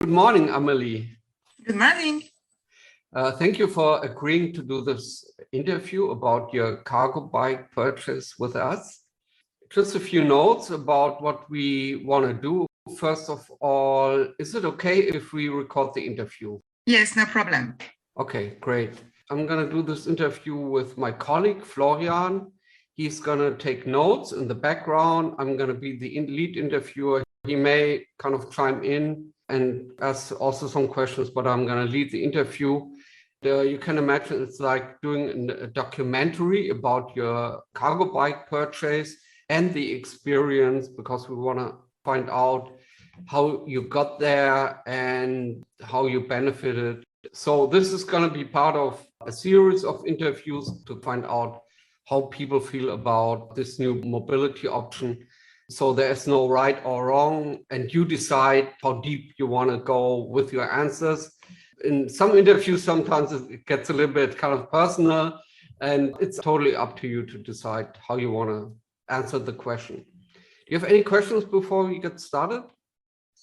Good morning, Amelie. Good morning. Thank you for agreeing to do this interview about your cargo bike purchase with us. Just a few notes about what we want to do. First of all, is it okay if we record the interview? Yes, no problem. Okay, great. I'm going to do this interview with my colleague, Florian. He's going to take notes in the background. I'm going to be the lead interviewer. He may kind of chime in and ask also some questions, but I'm going to lead the interview. You can imagine it's like doing a documentary about your cargo bike purchase and the experience, because we want to find out how you got there and how you benefited. So this is going to be part of a series of interviews to find out how people feel about this new mobility option. So there is no right or wrong, and you decide how deep you want to go with your answers. In some interviews, sometimes it gets a little bit kind of personal, and it's totally up to you to decide how you want to answer the question. Do you have any questions before we get started?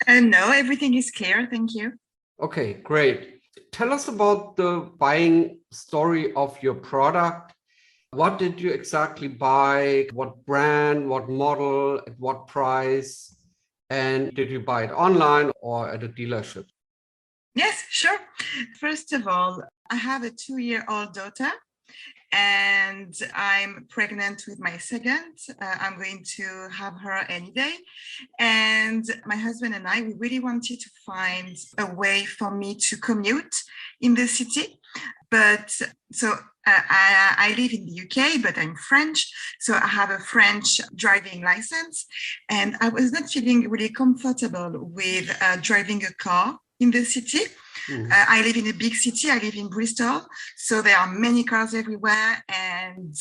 No, everything is clear. Thank you. Okay, great. Tell us about the buying story of your product. What did you exactly buy? What brand, what model, at what price? And did you buy it online or at a dealership? Yes, sure. First of all, I have a 2-year-old daughter and I'm pregnant with my second. I'm going to have her any day. And my husband and I, we really wanted to find a way for me to commute in the city. But so I live in the UK, but I'm French. So I have a French driving license. And I was not feeling really comfortable with driving a car in the city. I live in a big city. I live in Bristol. So there are many cars everywhere. And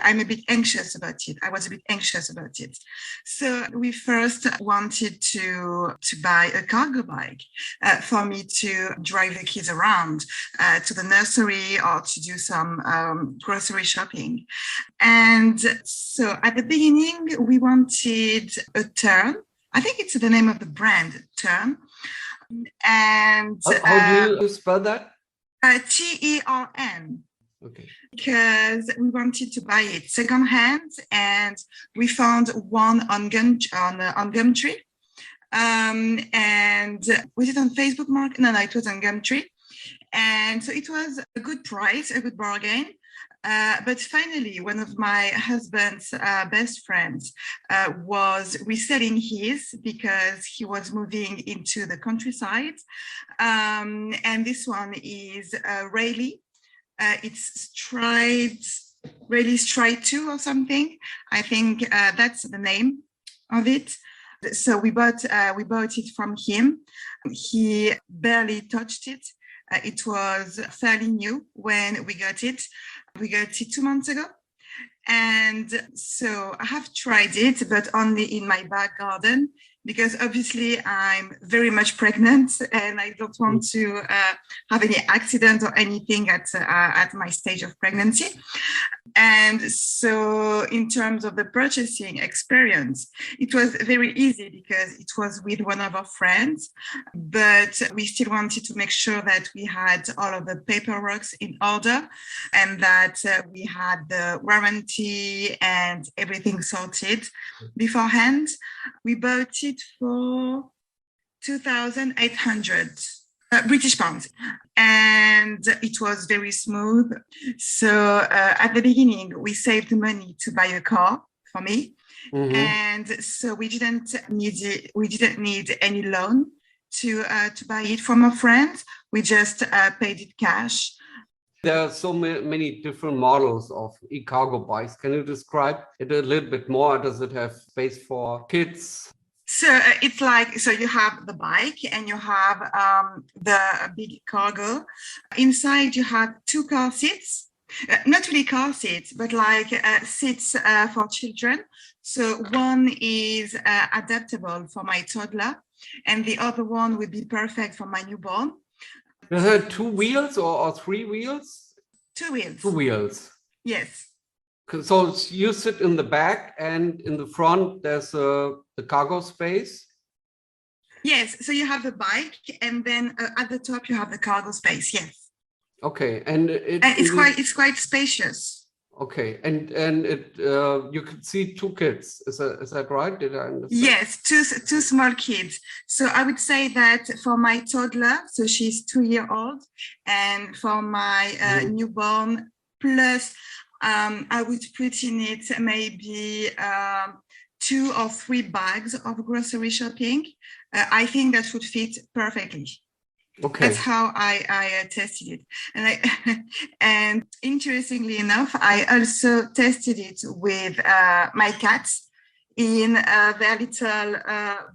I'm a bit anxious about it. I was a bit anxious about it. So we first wanted to buy a cargo bike for me to drive the kids around to the nursery or to do some grocery shopping. And so at the beginning, we wanted a Tern. I think it's the name of the brand, Tern. And how do you spell that? Tern. Okay. Because we wanted to buy it secondhand, and we found one on Gumtree. And was it on Facebook Market? No, it was on Gumtree. And so it was a good price, a good bargain. But finally, one of my husband's best friends was reselling his because he was moving into the countryside. And this one is Rayleigh. It's Rayleigh Stride 2 or something. I think that's the name of it. So we bought it from him. He barely touched it. It was fairly new when we got it. We got it 2 months ago. And so I have tried it, but only in my back garden, because obviously I'm very much pregnant and I don't want to have any accident or anything at my stage of pregnancy. And so in terms of the purchasing experience, it was very easy because it was with one of our friends, but we still wanted to make sure that we had all of the paperwork in order and that we had the warranty and everything sorted beforehand. We bought it for 2,800 British pounds, and it was very smooth. So at the beginning, we saved money to buy a car for me, and so we didn't need any loan to buy it from our friends. We just paid it cash. There are so many different models of e-cargo bikes. Can you describe it a little bit more? Does it have space for kids? So it's like, so you have the bike and you have the big cargo. Inside you have 2 car seats, not really car seats, but like seats for children. So one is adaptable for my toddler and the other one would be perfect for my newborn. Does it have 2 wheels or 3 wheels? 2 wheels. 2 wheels. Yes. So you sit in the back and in the front there's the cargo space? Yes, so you have the bike, and then at the top you have the cargo space. Yes, Okay, and and it's quite spacious. okay, and it you could see two kids. Is that right? Did I understand? Yes, two small kids. So I would say that for my toddler, so she's 2 year old, and for my newborn plus, I would put in it maybe 2 or 3 bags of grocery shopping. I think that would fit perfectly. Okay. That's how I tested it. And interestingly enough, I also tested it with my cats in their little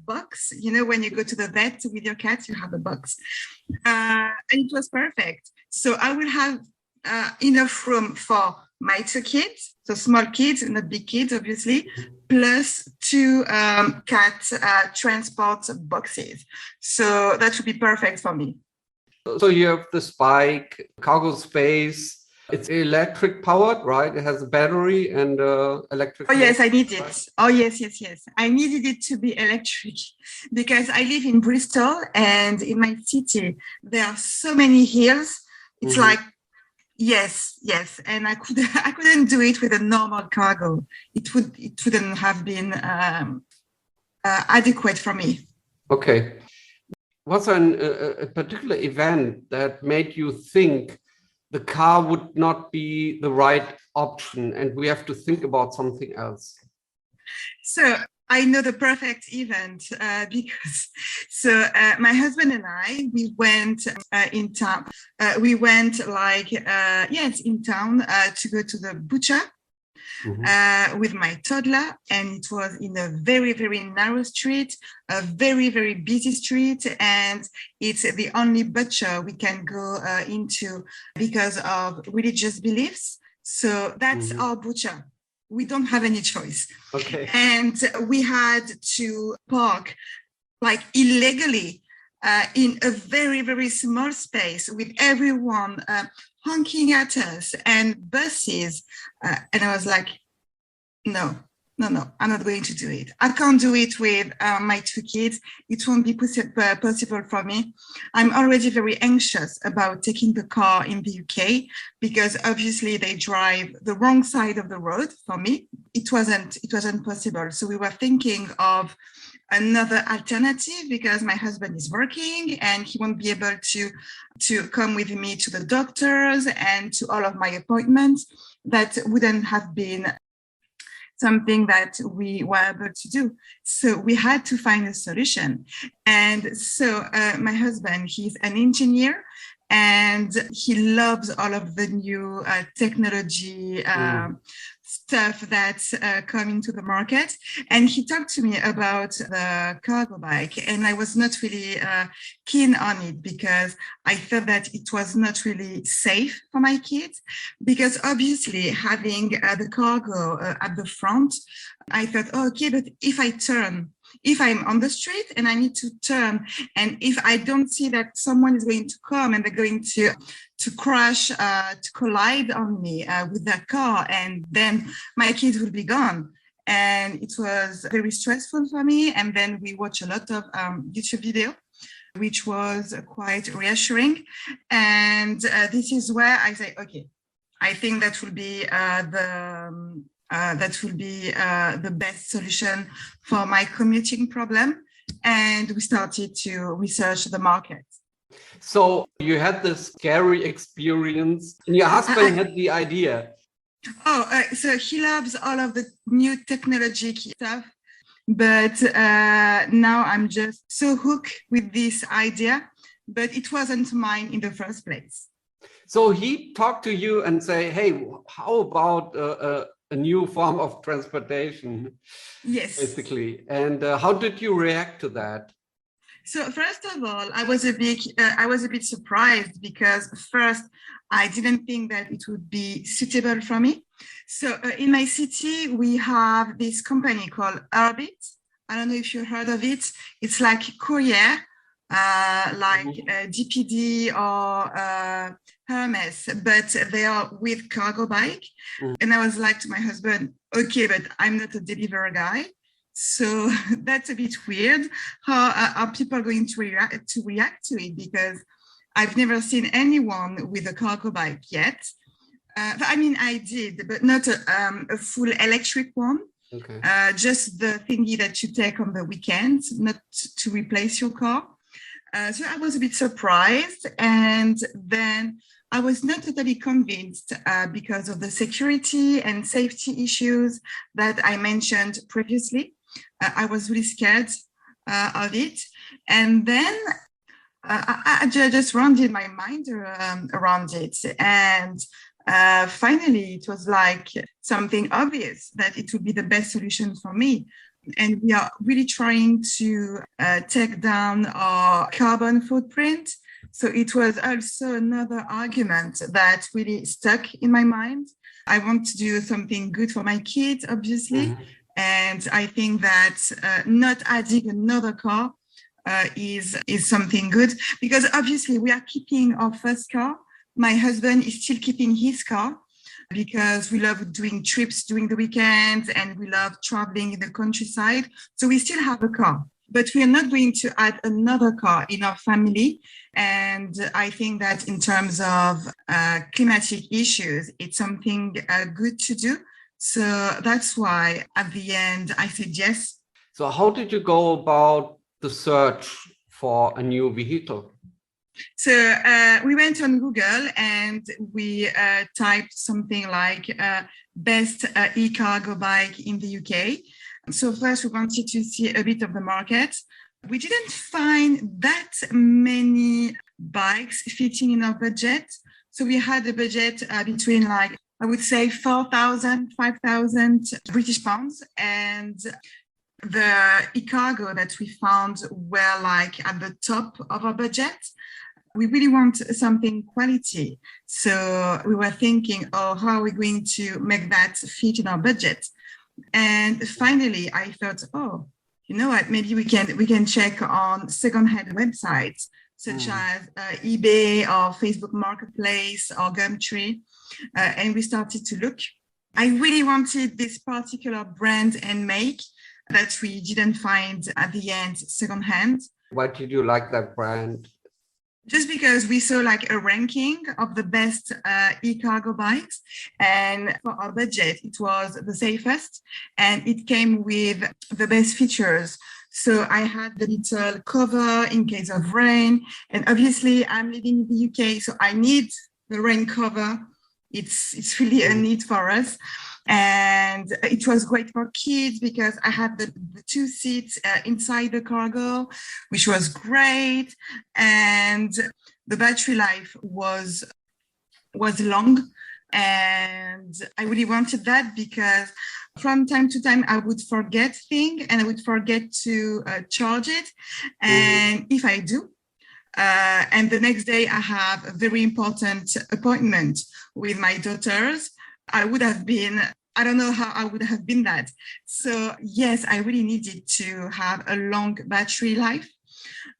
box. You know, when you go to the vet with your cat, you have a box. And it was perfect. So I will have enough room for my 2 kids, so small kids, not big kids, obviously, plus 2 cat transport boxes. So that would be perfect for me. So you have this bike, cargo space. It's electric powered, right? It has a battery and electric. Oh, yes, I need it. Oh, yes. I needed it to be electric because I live in Bristol, and in my city, there are so many hills. It's like, yes. And I couldn't do it with a normal cargo. It wouldn't have been adequate for me. Okay. Was there a particular event that made you think the car would not be the right option and we have to think about something else? So I know the perfect event because my husband and I, we went in town. We went in town to go to the butcher with my toddler, and it was in a very, very narrow street, a very, very busy street, and it's the only butcher we can go into because of religious beliefs. So that's our butcher. We don't have any choice. Okay. And we had to park like illegally in a very, very small space with everyone honking at us and buses. And I was like, no, I'm not going to do it. I can't do it with my 2 kids. It won't be possible for me. I'm already very anxious about taking the car in the UK because obviously they drive the wrong side of the road for me. It wasn't possible. So we were thinking of another alternative because my husband is working and he won't be able to come with me to the doctors and to all of my appointments. That wouldn't have been something that we were able to do. So we had to find a solution. And so my husband, he's an engineer, and he loves all of the new technology stuff that's coming to the market. And he talked to me about the cargo bike, and I was not really keen on it because I felt that it was not really safe for my kids, because obviously having the cargo at the front, I thought, oh, okay, but if I'm on the street and I need to turn, and if I don't see that someone is going to come and they're going to crash, to collide on me with their car, and then my kids will be gone. And it was very stressful for me. And then we watched a lot of YouTube video, which was quite reassuring. And this is where I say, okay, I think that will be the best solution for my commuting problem. And we started to research the market. So you had this scary experience, and your husband had the idea. So he loves all of the new technology stuff. But now I'm just so hooked with this idea, but it wasn't mine in the first place. So he talked to you and say, hey, how about a new form of transportation? Yes. Basically. And how did you react to that? So first of all, I was a bit surprised because first I didn't think that it would be suitable for me. So in my city, we have this company called Orbit. I don't know if you heard of it. It's like courier, like DPD or Hermes, but they are with cargo bike. And I was like to my husband, okay, but I'm not a delivery guy. So that's a bit weird. How are people going to react to it? Because I've never seen anyone with a cargo bike yet. But I mean, I did, but not a full electric one. Okay. Just the thingy that you take on the weekends, not to replace your car. So I was a bit surprised. And then I was not totally convinced because of the security and safety issues that I mentioned previously. I was really scared of it. And then I just rounded my mind around it. And finally, it was like something obvious that it would be the best solution for me. And we are really trying to take down our carbon footprint. So it was also another argument that really stuck in my mind. I want to do something good for my kids, obviously. Mm-hmm. And I think that not adding another car is something good, because obviously we are keeping our first car. My husband is still keeping his car because we love doing trips during the weekends and we love traveling in the countryside. So we still have a car, but we are not going to add another car in our family. And I think that in terms of climatic issues, it's something good to do. So that's why at the end, I said yes. So how did you go about the search for a new vehicle? So we went on Google and we typed something like best e-cargo bike in the UK. So first we wanted to see a bit of the market. We didn't find that many bikes fitting in our budget. So we had a budget between like, I would say 4,000, 5,000 British pounds. And the e-cargo that we found were like at the top of our budget. We really want something quality. So we were thinking, oh, how are we going to make that fit in our budget? And finally, I thought, oh, you know what, maybe we can check on secondhand websites such as eBay or Facebook Marketplace or Gumtree. And we started to look. I really wanted this particular brand and make that we didn't find at the end secondhand. Why did you like that brand? Just because we saw like a ranking of the best e-cargo bikes, and for our budget, it was the safest and it came with the best features. So I had the little cover in case of rain, and obviously I'm living in the UK, so I need the rain cover. It's really a need for us. And it was great for kids because I had the 2 seats inside the cargo, which was great. And the battery life was long. And I really wanted that because from time to time, I would forget things and I would forget to charge it. And if I do, and the next day I have a very important appointment with my daughters, I would have been, I don't know how I would have been that. So yes, I really needed to have a long battery life.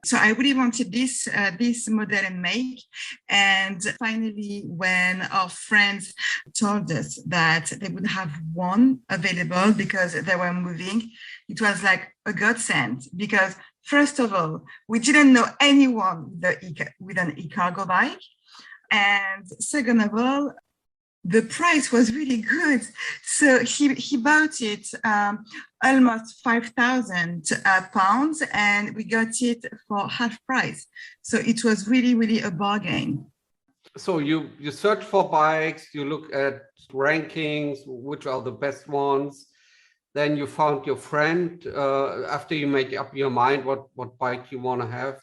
So I really wanted this model and make. And finally, when our friends told us that they would have one available because they were moving, it was like a godsend. Because first of all, we didn't know anyone with an e-cargo bike. And second of all, the price was really good. So he bought it almost 5,000 pounds and we got it for half price. So it was really, really a bargain. So you search for bikes, you look at rankings, which are the best ones. Then you found your friend after you made up your mind what bike you want to have.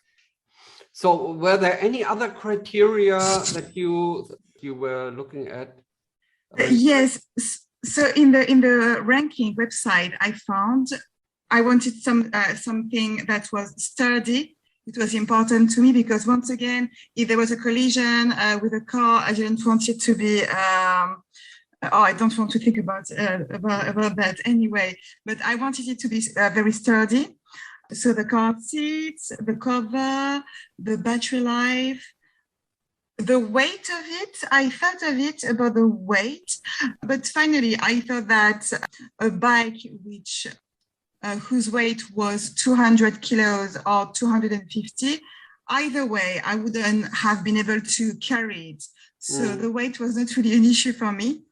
So were there any other criteria that you were looking at? Yes. So in the ranking website, I wanted something that was sturdy. It was important to me because once again, if there was a collision with a car, I didn't want it to be. I don't want to think about that anyway. But I wanted it to be very sturdy. So the car seats, the cover, the battery life. The weight of it, I thought of it about the weight, but finally I thought that a bike which whose weight was 200 kilos or 250, either way, I wouldn't have been able to carry it. So the weight was not really an issue for me.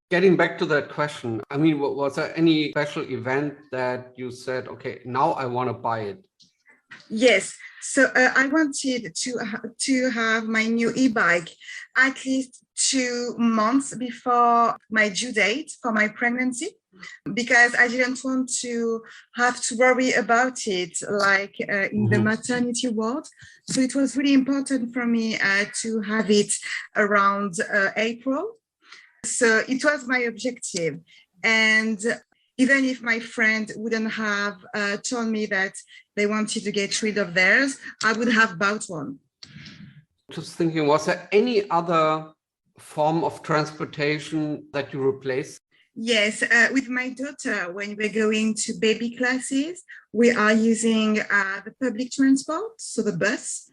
Getting back to that question, I mean, was there any special event that you said, okay, now I want to buy it? Yes. So I wanted to have my new e-bike at least 2 months before my due date for my pregnancy, because I didn't want to have to worry about it like in the maternity ward. So it was really important for me to have it around April. So it was my objective. And even if my friend wouldn't have told me that they wanted to get rid of theirs, I would have bought one. Just thinking, was there any other form of transportation that you replaced? Yes, with my daughter, when we're going to baby classes, we are using the public transport, so the bus.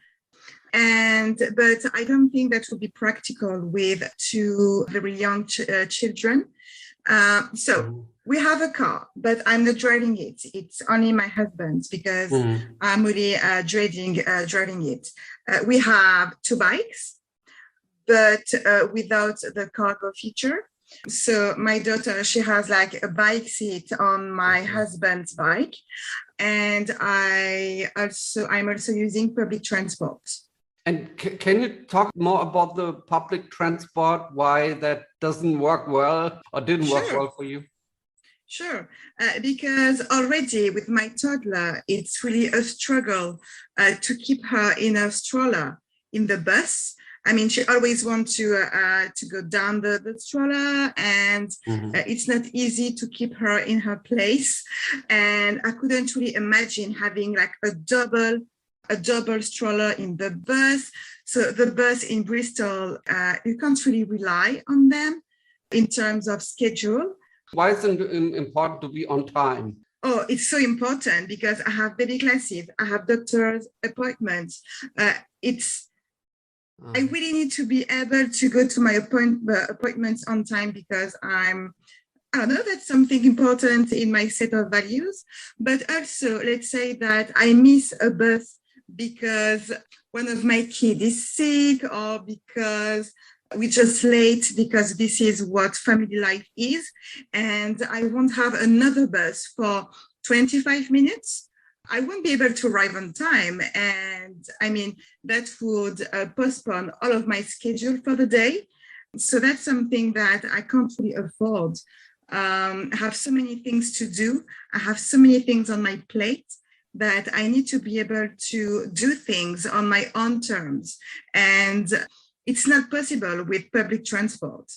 But I don't think that would be practical with 2 very young children. So we have a car, but I'm not driving it. It's only my husband's, because I'm really dreading driving it. We have 2 bikes, but without the cargo feature. So my daughter, she has like a bike seat on my husband's bike, and I'm also using public transport. And can you talk more about the public transport, why that doesn't work well or didn't work well for you? Sure, because already with my toddler, it's really a struggle to keep her in a stroller in the bus. I mean, she always wants to go down the stroller, and it's not easy to keep her in her place. And I couldn't really imagine having like a double stroller in the bus. So the bus in Bristol, you can't really rely on them in terms of schedule. Why is it important to be on time? Oh, it's so important because I have baby classes, I have doctor's appointments. I really need to be able to go to my appointments on time, because I don't know, that's something important in my set of values. But also, let's say that I miss a bus because one of my kids is sick, or because we're just late, because this is what family life is, and I won't have another bus for 25 minutes. I won't be able to arrive on time. And I mean, that would postpone all of my schedule for the day. So that's something that I can't really afford. I have so many things to do. I have so many things on my plate that I need to be able to do things on my own terms. And it's not possible with public transport.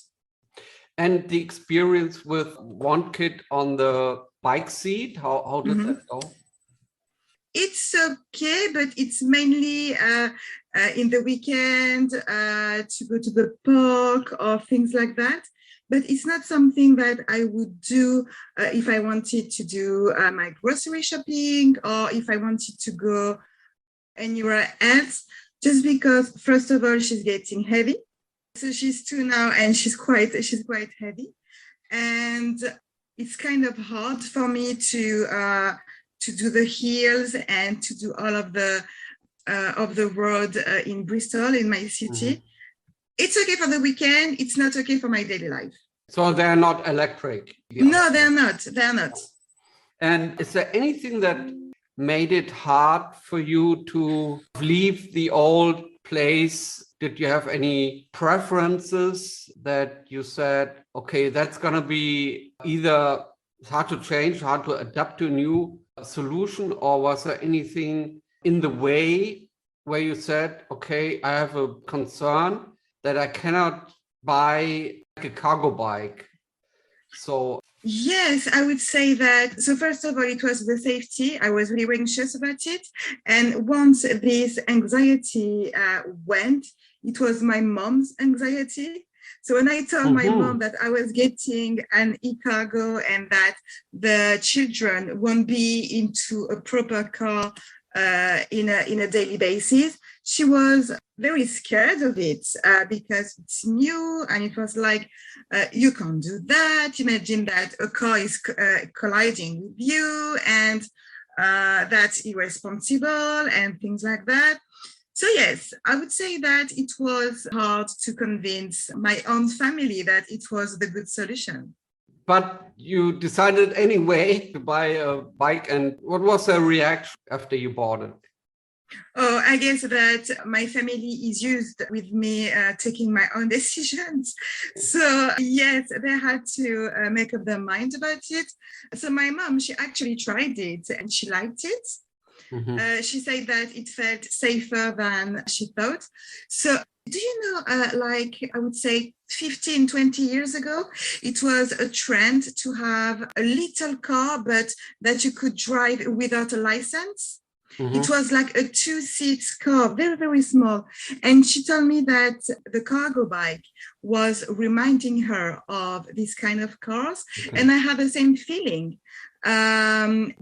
And the experience with one kid on the bike seat, how did that go? It's okay, but it's mainly in the weekend to go to the park or things like that. But it's not something that I would do if I wanted to do my grocery shopping, or if I wanted to go anywhere else, just because, first of all, she's getting heavy. So she's 2 now, and she's quite heavy. And it's kind of hard for me to do the hills and to do all of the road in Bristol, in my city. It's okay for the weekend. It's not okay for my daily life. So they're not electric? No, they're not. They're not. And is there anything that made it hard for you to leave the old place? Did you have any preferences that you said, okay, that's going to be either hard to change, hard to adapt to a new solution, or was there anything in the way where you said, okay, I have a concern that I cannot buy a cargo bike? So yes, I would say that. So first of all, it was the safety. I was really anxious about it. And once this anxiety went, it was my mom's anxiety. So when I told my mom that I was getting an e-cargo and that the children won't be into a proper car in a daily basis. She was very scared of it because it's new, and it was like, you can't do that. Imagine that a car is colliding with you, and that's irresponsible and things like that. So yes, I would say that it was hard to convince my own family that it was the good solution. But you decided anyway to buy a bike, and what was their reaction after you bought it? Oh, I guess that my family is used with me taking my own decisions. So yes, they had to make up their mind about it. So my mom, she actually tried it and she liked it. She said that it felt safer than she thought. So do you know, like I would say 15, 20 years ago, it was a trend to have a little car, but that you could drive without a license. It was like a 2-seat car, very, very small. And she told me that the cargo bike was reminding her of this kind of cars. Okay. And I had the same feeling. I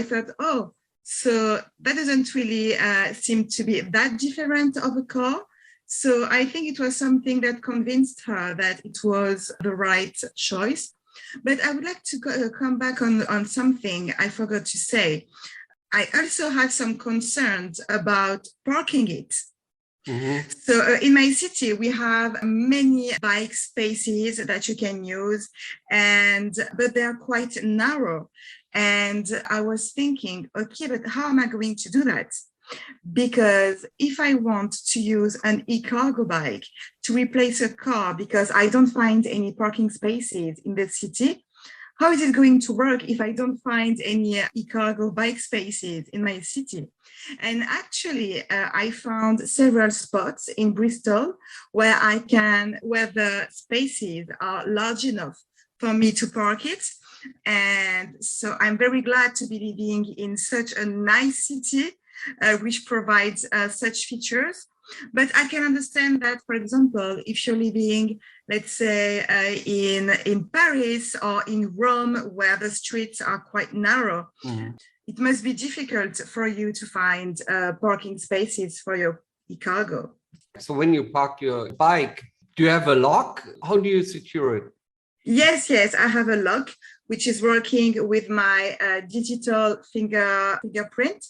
thought, oh, so that doesn't really seem to be that different of a car. So I think it was something that convinced her that it was the right choice. But I would like to come back on something I forgot to say. I also had some concerns about parking it. So in my city, we have many bike spaces that you can use, but they are quite narrow. And I was thinking, okay, but how am I going to do that? Because if I want to use an e-cargo bike to replace a car because I don't find any parking spaces in the city, how is it going to work if I don't find any e-cargo bike spaces in my city? And actually, I found several spots in Bristol where the spaces are large enough for me to park it. And so I'm very glad to be living in such a nice city, which provides such features. But I can understand that, for example, if you're living, let's say, in Paris or in Rome, where the streets are quite narrow, it must be difficult for you to find parking spaces for your e-cargo. So when you park your bike, do you have a lock? How do you secure it? Yes, I have a lock, which is working with my digital fingerprint.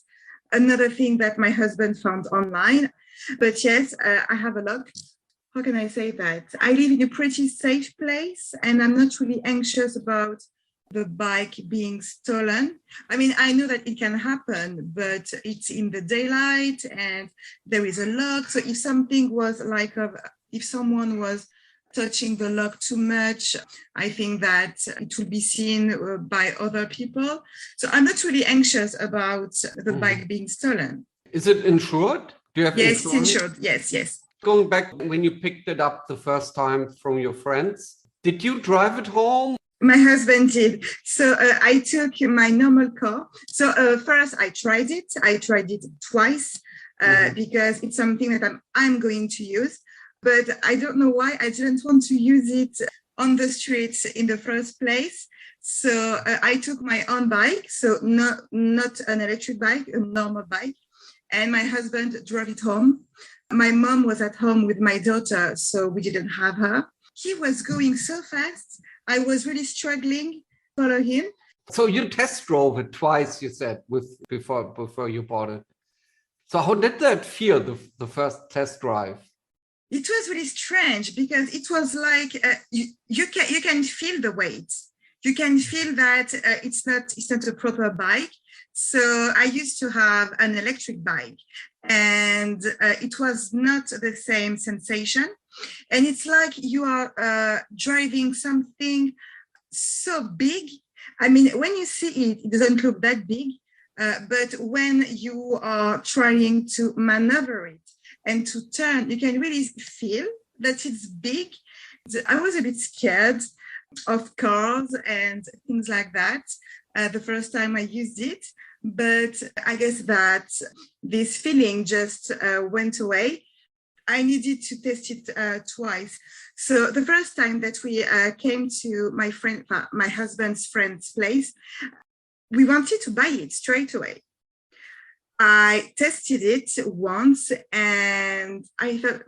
Another thing that my husband found online. But yes, I have a lock. How can I say that? I live in a pretty safe place, and I'm not really anxious about the bike being stolen. I mean, I know that it can happen, but it's in the daylight and there is a lock. So if something was like, if someone was touching the lock too much, I think that it will be seen by other people. So I'm not really anxious about the bike being stolen. Is it insured? Do you have Yes, insurance? it's insured. Yes. Going back when you picked it up the first time from your friends, did you drive it home? My husband did. So I took my normal car. So first I tried it. I tried it twice because it's something that I'm going to use. But I don't know why I didn't want to use it on the streets in the first place. So I took my own bike. So not an electric bike, a normal bike. And my husband drove it home. My mom was at home with my daughter, so we didn't have her. He was going so fast. I was really struggling to follow him. So you test drove it twice, you said, before you bought it. So how did that feel, the first test drive? It was really strange because it was like you can feel the weight. You can feel that it's not a proper bike. So I used to have an electric bike, and it was not the same sensation. And it's like you are driving something so big. I mean, when you see it, it doesn't look that big. But when you are trying to maneuver it and to turn, you can really feel that it's big. I was a bit scared of cars and things like that the first time I used it. But I guess that this feeling just went away. I needed to test it twice. So the first time that we came to my husband's friend's place, we wanted to buy it straight away. I tested it once and I thought,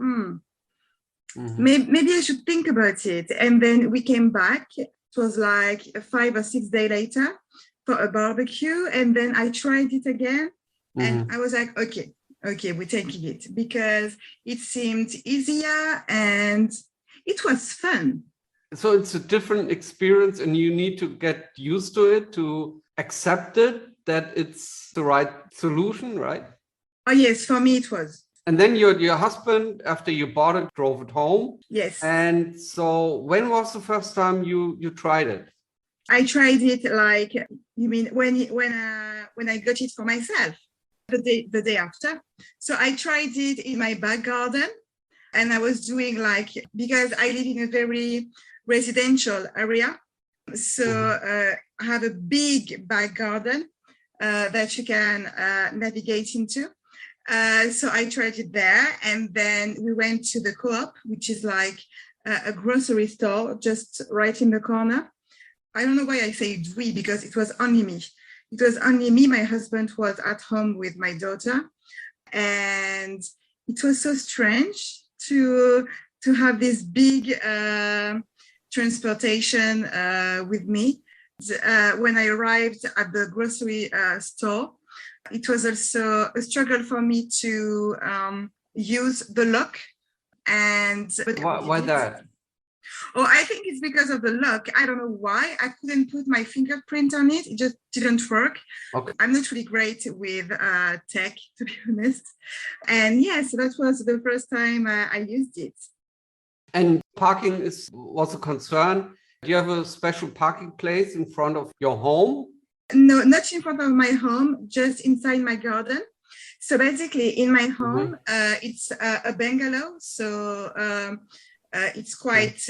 maybe I should think about it. And then we came back. It was like 5 or 6 days later for a barbecue. And then I tried it again. And I was like, okay, we're taking it because it seemed easier and it was fun. So it's a different experience and you need to get used to it, to accept it, that it's the right solution, right? Oh, yes, for me it was. And then your husband, after you bought it, drove it home. Yes. And so when was the first time you tried it? I tried it like, you mean when I got it for myself, the day after. So I tried it in my back garden and I was doing like, because I live in a very residential area. So I have a big back garden that you can navigate into. So I tried it there, and then we went to the Co-op, which is like a grocery store just right in the corner. I don't know why I say we, because it was only me. It was only me. My husband was at home with my daughter, and it was so strange to have this big transportation with me. When I arrived at the grocery store, it was also a struggle for me to use the lock. But Why that? Oh, I think it's because of the lock. I don't know why. I couldn't put my fingerprint on it. It just didn't work. Okay. I'm not really great with tech, to be honest. And yes, that was the first time I used it. And parking was a concern. Do you have a special parking place in front of your home? No, not in front of my home, just inside my garden. So basically in my home, it's a bungalow. So it's quite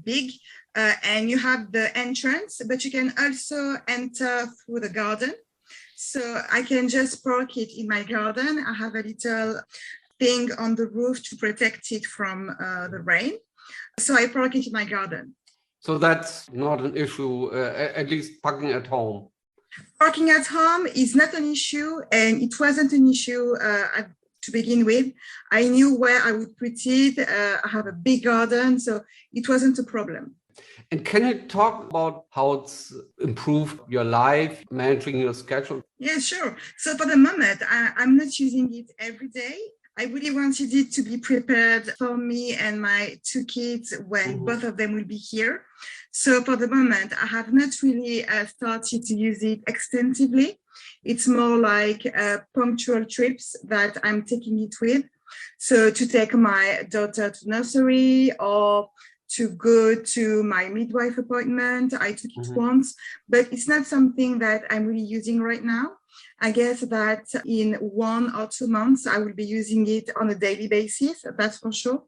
big and you have the entrance, but you can also enter through the garden. So I can just park it in my garden. I have a little thing on the roof to protect it from the rain. So I park it in my garden. So that's not an issue, at least parking at home. Parking at home is not an issue, and it wasn't an issue to begin with. I knew where I would put it. I have a big garden, so it wasn't a problem. And can you talk about how it's improved your life, managing your schedule? Yeah, sure. So for the moment, I'm not using it every day. I really wanted it to be prepared for me and my 2 kids when both of them will be here. So for the moment, I have not really started to use it extensively. It's more like punctual trips that I'm taking it with. So to take my daughter to nursery or to go to my midwife appointment. I took it once, but it's not something that I'm really using right now. I guess that in 1 or 2 months, I will be using it on a daily basis. That's for sure.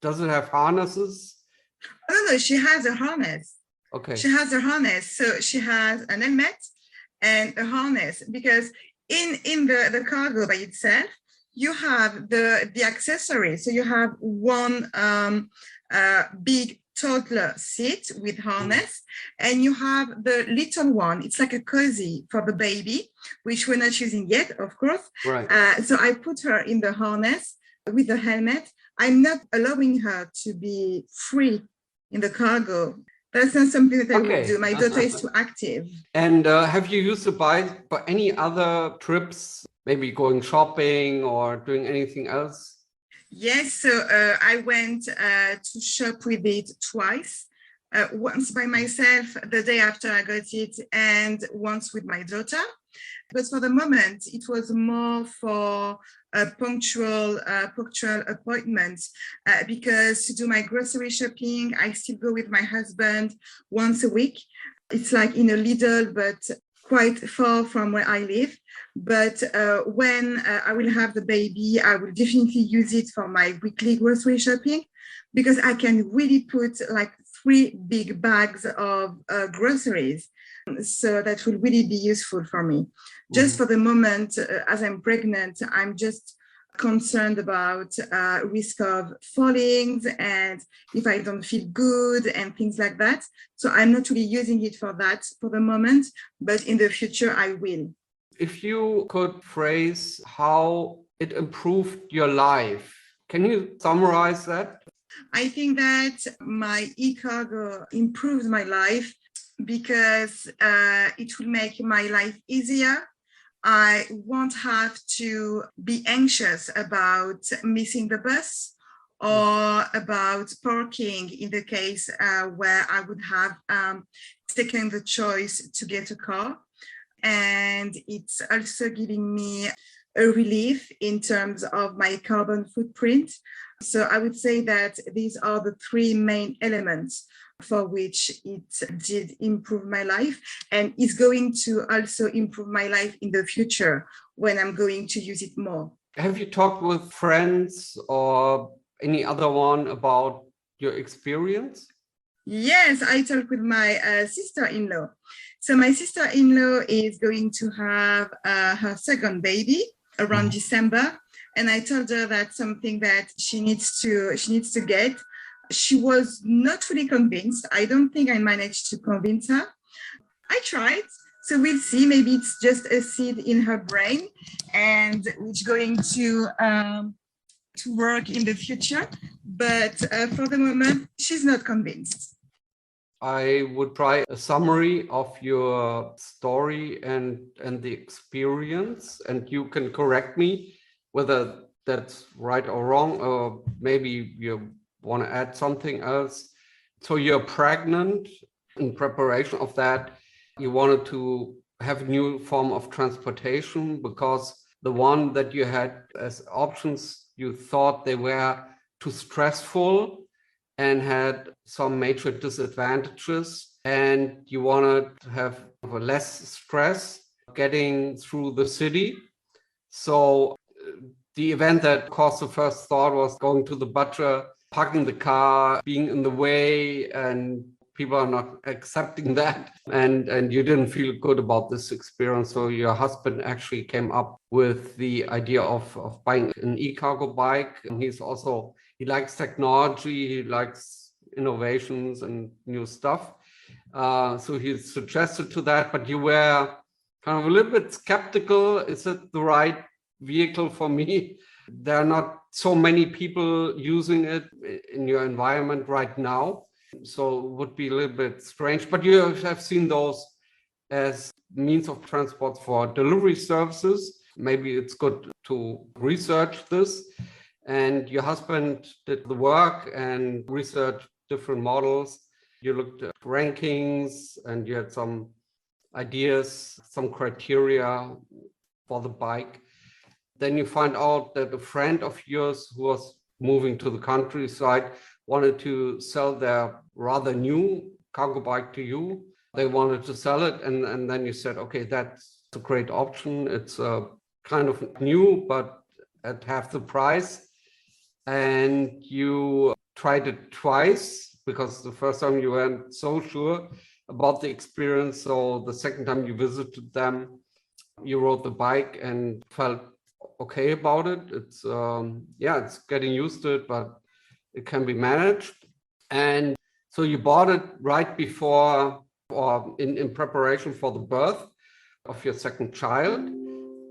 Does it have harnesses? No, she has a harness. Okay. She has a harness. So she has an helmet and a harness, because in the cargo by itself, you have the accessories. So you have one big toddler seat with harness, and you have the little one. It's like a cozy for the baby, which we're not using yet, of course. Right. So I put her in the harness with the helmet. I'm not allowing her to be free in the cargo. That's not something that I will do. My daughter is too active. And have you used the bike for any other trips, maybe going shopping or doing anything else? Yes, so I went to shop with it twice. Once by myself the day after I got it, and once with my daughter. But for the moment, it was more for punctual appointments, because to do my grocery shopping, I still go with my husband once a week. It's like in a Lidl, but quite far from where I live. But when I will have the baby, I will definitely use it for my weekly grocery shopping, because I can really put like 3 big bags of groceries. So that will really be useful for me. Just for the moment, as I'm pregnant, I'm just concerned about risk of fallings and if I don't feel good and things like that. So I'm not really using it for that for the moment, but in the future I will. If you could phrase how it improved your life, can you summarize that? I think that my e-cargo improves my life because it will make my life easier. I won't have to be anxious about missing the bus or about parking in the case where I would have taken the choice to get a car. And it's also giving me a relief in terms of my carbon footprint. So I would say that these are the three main elements for which it did improve my life, and is going to also improve my life in the future when I'm going to use it more. Have you talked with friends or any other one about your experience? Yes, I talked with my sister-in-law. So my sister-in-law is going to have her second baby around December, and I told her that's something that she needs to get. She was not fully convinced. I don't think I managed to convince her. I tried, so we'll see. Maybe it's just a seed in her brain, and which going to work in the future. But for the moment, she's not convinced. I would try a summary of your story and the experience, and you can correct me whether that's right or wrong, or maybe you want to add something else. So you're pregnant. In preparation of that, you wanted to have a new form of transportation because the one that you had as options, you thought they were too stressful and had some major disadvantages, and you wanted to have less stress getting through the city. So the event that caused the first thought was going to the butcher, parking the car, being in the way, and people are not accepting that. And you didn't feel good about this experience. So your husband actually came up with the idea of buying an e-cargo bike. And he likes technology, he likes innovations and new stuff. So he suggested to that, but you were kind of a little bit skeptical. Is it the right vehicle for me? There are not so many people using it in your environment right now. So it would be a little bit strange, but you have seen those as means of transport for delivery services. Maybe it's good to research this. And your husband did the work and researched different models. You looked at rankings and you had some ideas, some criteria for the bike. Then you find out that a friend of yours who was moving to the countryside wanted to sell their rather new cargo bike to you. They wanted to sell it. And then you said, okay, that's a great option. It's kind of new, but at half the price. And you tried it twice because the first time you weren't so sure about the experience. So the second time you visited them, you rode the bike and felt okay about it. It's it's getting used to it, but it can be managed. And so you bought it right before or in preparation for the birth of your second child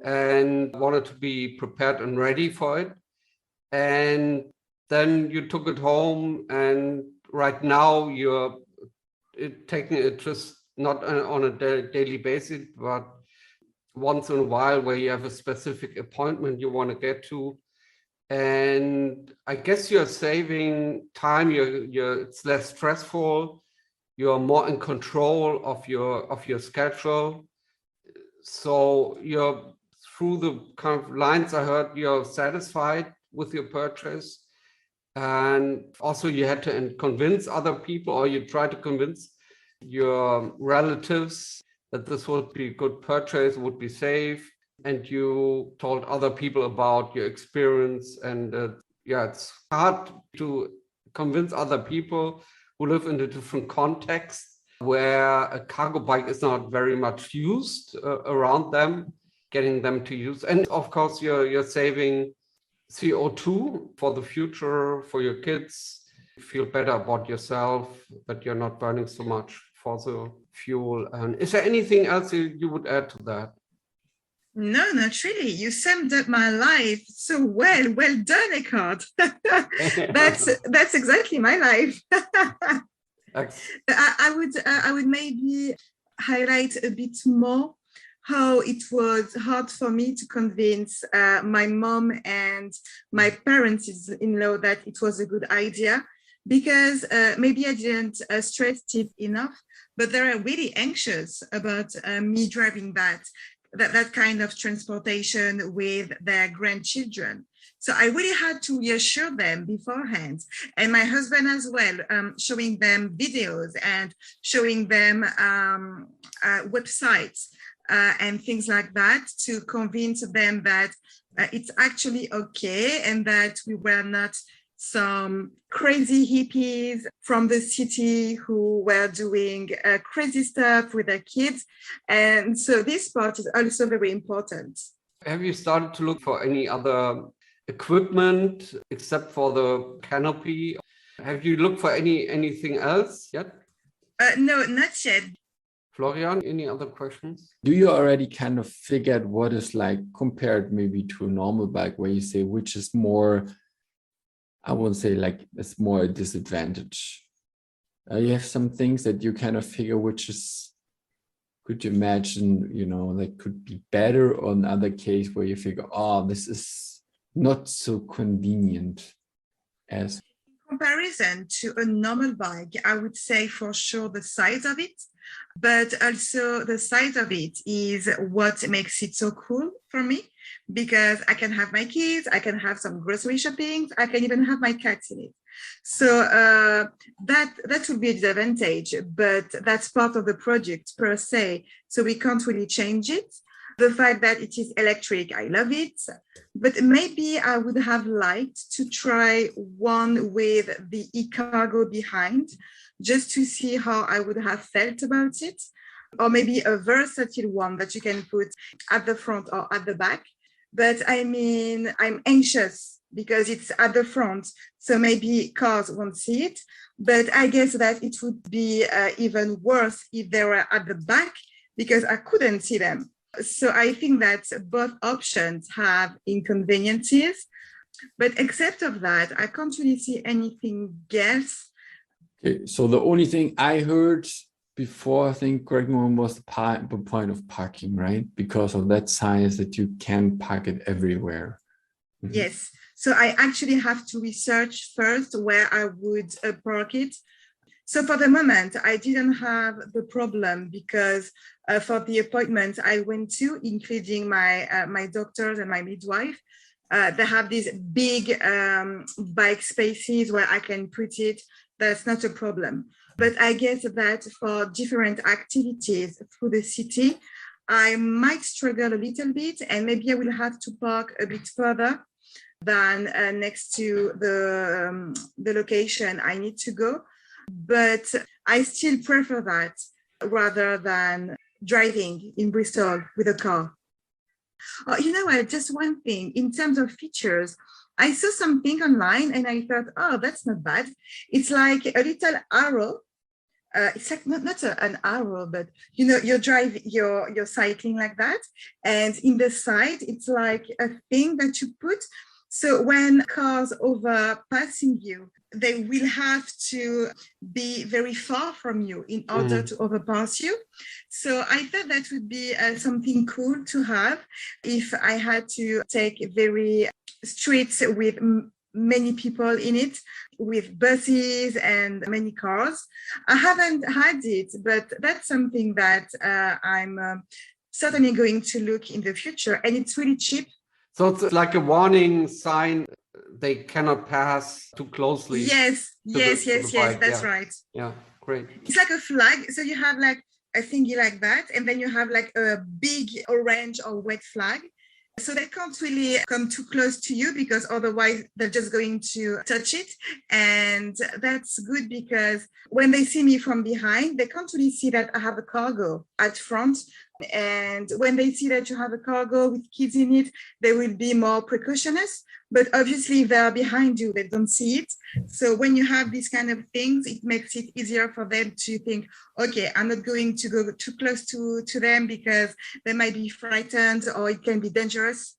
and wanted to be prepared and ready for it. And then you took it home, and right now you're taking it just not on a daily basis, but once in a while where you have a specific appointment you want to get to. And I guess you're saving time, it's less stressful, you're more in control of your schedule. So you're through the kind of lines I heard, you're satisfied with your purchase. And also you had to convince other people, or you try to convince your relatives that this would be a good purchase, would be safe. And you told other people about your experience. And it's hard to convince other people who live in a different context where a cargo bike is not very much used around them, getting them to use. And of course, you're saving CO2 for the future, for your kids. You feel better about yourself, that you're not burning so much fossil fuel. And is there anything else you would add to that? No, not really. You summed up my life so well. Well done, Eckhart. That's exactly my life. I would maybe highlight a bit more how it was hard for me to convince my mom and my parents-in-law that it was a good idea, because maybe I didn't stress it enough, but they are really anxious about me driving that kind of transportation with their grandchildren. So I really had to reassure them beforehand, and my husband as well, showing them videos and showing them websites and things like that to convince them that it's actually okay and that we were not some crazy hippies from the city who were doing crazy stuff with their kids. And so this part is also very important. Have you started to look for any other equipment except for the canopy? Have you looked for anything else yet? No, not yet. Florian, any other questions? Do you already kind of figured what is like compared maybe to a normal bike, where you say which is more, I won't say like it's more a disadvantage? You have some things that you kind of figure which is, could you imagine, that could be better, or another case where you figure, oh, this is not so convenient as. In comparison to a normal bike, I would say for sure the size of it, but also the size of it is what makes it so cool for me, because I can have my kids, I can have some grocery shopping, I can even have my cats in it. So that would be a disadvantage, but that's part of the project per se. So we can't really change it. The fact that it is electric, I love it. But maybe I would have liked to try one with the e-cargo behind, just to see how I would have felt about it. Or maybe a versatile one that you can put at the front or at the back. But I mean, I'm anxious because it's at the front, so maybe cars won't see it. But I guess that it would be even worse if they were at the back, because I couldn't see them. So I think that both options have inconveniences, but except of that, I can't really see anything else. Okay, so the only thing I heard before, I think, correct me, was the point of parking, right? Because of that size that you can park it everywhere. Mm-hmm. Yes. So I actually have to research first where I would park it. So for the moment, I didn't have the problem because for the appointment I went to, including my doctors and my midwife, they have these big bike spaces where I can put it. That's not a problem. But I guess that for different activities through the city, I might struggle a little bit, and maybe I will have to park a bit further than next to the location I need to go. But I still prefer that rather than driving in Bristol with a car. You know what, just one thing, in terms of features, I saw something online and I thought, oh, that's not bad. It's like a little arrow. It's like not an arrow, but you're cycling like that. And in the side, it's like a thing that you put. So when cars overpassing you, they will have to be very far from you in order to overpass you. So I thought that would be something cool to have if I had to take very streets with many people in it, with buses and many cars. I haven't had it, but that's something that I'm certainly going to look in the future, and it's really cheap. So it's like a warning sign, they cannot pass too closely. Yes, that's right. Yeah, great. It's like a flag. So you have like a thingy like that, and then you have like a big orange or red flag. So they can't really come too close to you, because otherwise they're just going to touch it. And that's good, because when they see me from behind, they can't really see that I have a cargo at front. And when they see that you have a cargo with kids in it, they will be more precautious. But obviously, if they are behind you, they don't see it. So when you have these kind of things, it makes it easier for them to think, okay, I'm not going to go too close to them because they might be frightened or it can be dangerous.